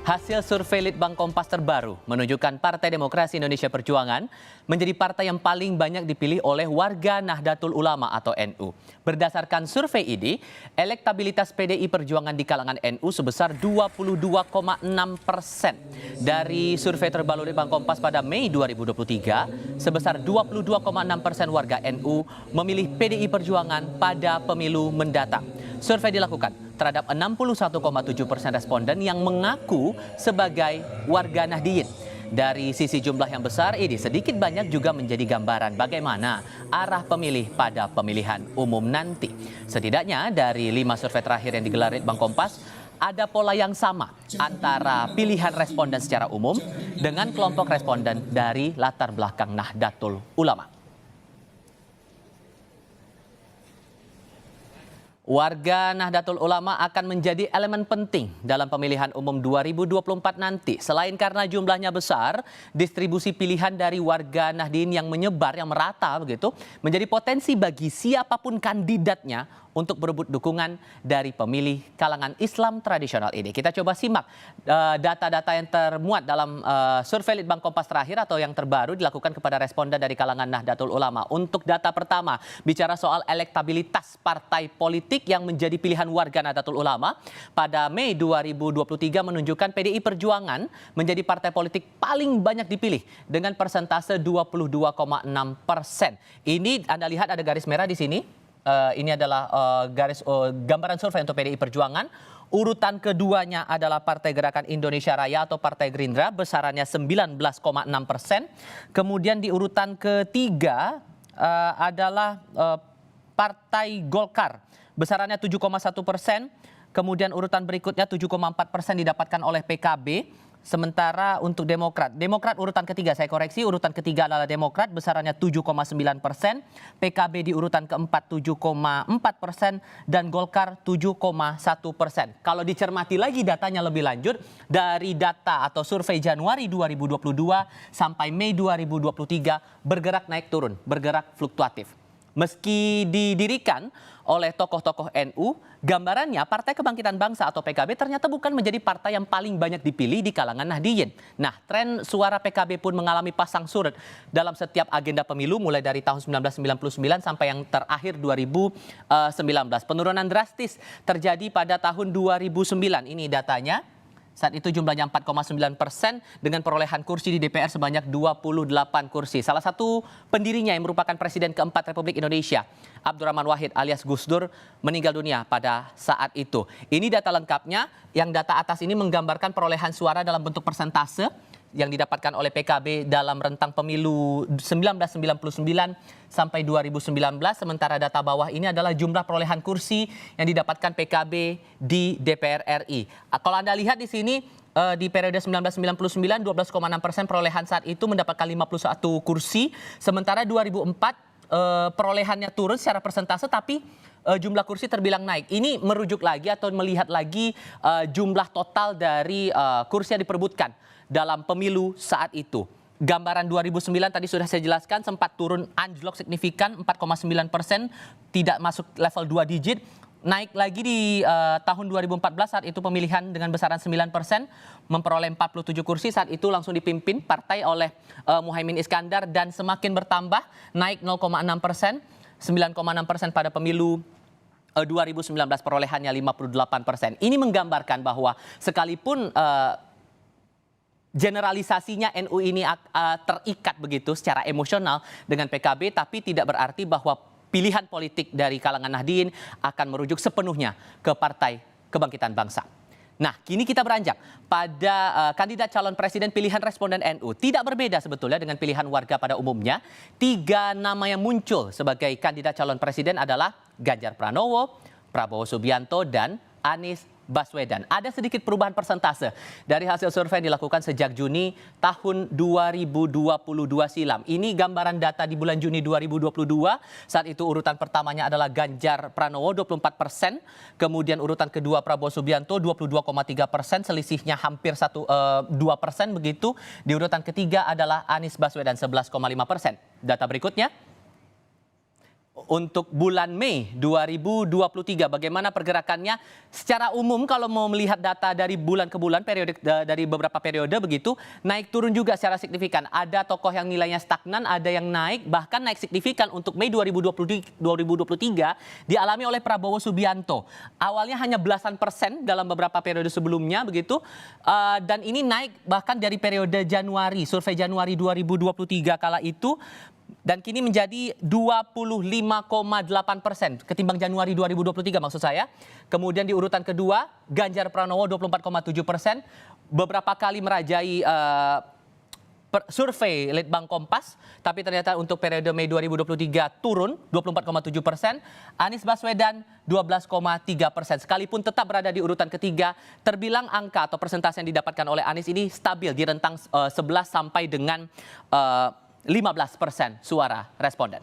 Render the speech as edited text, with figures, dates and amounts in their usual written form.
Hasil survei Litbang Kompas terbaru menunjukkan Partai Demokrasi Indonesia Perjuangan menjadi partai yang paling banyak dipilih oleh warga Nahdlatul Ulama atau NU. Berdasarkan survei ini, elektabilitas PDI Perjuangan di kalangan NU sebesar 22,6%. Dari survei terbaru Litbang Kompas pada Mei 2023, sebesar 22,6% warga NU memilih PDI Perjuangan pada pemilu mendatang. Survei dilakukan terhadap 61,7% responden yang mengaku sebagai warga Nahdliyin. Dari sisi jumlah yang besar ini sedikit banyak juga menjadi gambaran bagaimana arah pemilih pada pemilihan umum nanti. Setidaknya dari 5 survei terakhir yang digelar Litbang Kompas, ada pola yang sama antara pilihan responden secara umum dengan kelompok responden dari latar belakang Nahdlatul Ulama. Warga Nahdlatul Ulama akan menjadi elemen penting dalam pemilihan umum 2024 nanti. Selain karena jumlahnya besar, distribusi pilihan dari warga Nahdliyin yang menyebar, yang merata begitu, menjadi potensi bagi siapapun kandidatnya untuk berebut dukungan dari pemilih kalangan Islam tradisional ini. Kita coba simak data-data yang termuat dalam survei Litbang Kompas terakhir atau yang terbaru dilakukan kepada responden dari kalangan Nahdlatul Ulama. Untuk data pertama, bicara soal elektabilitas partai politik yang menjadi pilihan warga Nahdlatul Ulama pada Mei 2023 menunjukkan PDI Perjuangan menjadi partai politik paling banyak dipilih dengan persentase 22,6%. Ini Anda lihat ada garis merah di sini. Ini adalah gambaran survei untuk PDI Perjuangan. Urutan keduanya adalah Partai Gerakan Indonesia Raya atau Partai Gerindra, besarannya 19,6%. Kemudian di urutan ketiga adalah Partai Golkar, besarannya 7,1%. Kemudian urutan berikutnya 7,4% didapatkan oleh PKB. Sementara untuk Demokrat urutan ketiga, saya koreksi, urutan ketiga adalah Demokrat, besarannya 7,9%, PKB di urutan keempat 7,4%, dan Golkar 7,1%. Kalau dicermati lagi datanya lebih lanjut, dari data atau survei Januari 2022 sampai Mei 2023 bergerak naik turun, bergerak fluktuatif. Meski didirikan oleh tokoh-tokoh NU, gambarannya Partai Kebangkitan Bangsa atau PKB ternyata bukan menjadi partai yang paling banyak dipilih di kalangan Nahdliyin. Nah, tren suara PKB pun mengalami pasang surut dalam setiap agenda pemilu mulai dari tahun 1999 sampai yang terakhir 2019. Penurunan drastis terjadi pada tahun 2009. Ini datanya. Saat itu jumlahnya 4,9% dengan perolehan kursi di DPR sebanyak 28 kursi. Salah satu pendirinya yang merupakan Presiden keempat Republik Indonesia, Abdurrahman Wahid alias Gus Dur, meninggal dunia pada saat itu. Ini data lengkapnya, yang data atas ini menggambarkan perolehan suara dalam bentuk persentase yang didapatkan oleh PKB dalam rentang pemilu 1999 sampai 2019. Sementara data bawah ini adalah jumlah perolehan kursi yang didapatkan PKB di DPR RI. Kalau Anda lihat di sini, di periode 1999 12,6% perolehan saat itu mendapatkan 51 kursi. Sementara 2004 perolehannya turun secara persentase tapi jumlah kursi terbilang naik. Ini merujuk lagi atau melihat lagi jumlah total dari kursi yang diperebutkan dalam pemilu saat itu. Gambaran 2009 tadi sudah saya jelaskan, sempat turun anjlok signifikan 4,9%, tidak masuk level 2 digit. Naik lagi di tahun 2014 saat itu pemilihan dengan besaran 9%, memperoleh 47 kursi. Saat itu langsung dipimpin partai oleh Muhaimin Iskandar dan semakin bertambah, naik 0,6%, 9,6% pada pemilu 2019 perolehannya 58%. Ini menggambarkan bahwa sekalipun generalisasinya NU ini terikat begitu secara emosional dengan PKB, tapi tidak berarti bahwa pilihan politik dari kalangan Nahdliyin akan merujuk sepenuhnya ke Partai Kebangkitan Bangsa. Nah, kini kita beranjak pada kandidat calon presiden pilihan responden NU. Tidak berbeda sebetulnya dengan pilihan warga pada umumnya. 3 nama yang muncul sebagai kandidat calon presiden adalah Ganjar Pranowo, Prabowo Subianto, dan Anies Baswedan. Ada sedikit perubahan persentase dari hasil survei yang dilakukan sejak Juni tahun 2022 silam. Ini gambaran data di bulan Juni 2022. Saat itu urutan pertamanya adalah Ganjar Pranowo 24%, kemudian urutan kedua Prabowo Subianto 22,3%, selisihnya hampir 2% begitu. Di urutan ketiga adalah Anies Baswedan 11,5%. Data berikutnya, untuk bulan Mei 2023. Bagaimana pergerakannya secara umum kalau mau melihat data dari bulan ke bulan, dari beberapa periode begitu, naik turun juga secara signifikan. Ada tokoh yang nilainya stagnan, ada yang naik, bahkan naik signifikan untuk Mei 2023 dialami oleh Prabowo Subianto. Awalnya hanya belasan persen dalam beberapa periode sebelumnya begitu, dan ini naik bahkan dari periode Januari, survei Januari 2023 kala itu, dan kini menjadi 25,8% ketimbang Januari 2023 maksud saya. Kemudian di urutan kedua, Ganjar Pranowo 24,7%. Beberapa kali merajai survei Litbang Kompas, tapi ternyata untuk periode Mei 2023 turun 24,7%. Anies Baswedan 12,3%. Sekalipun tetap berada di urutan ketiga, terbilang angka atau persentase yang didapatkan oleh Anies ini stabil di rentang 11 sampai dengan 15% suara responden.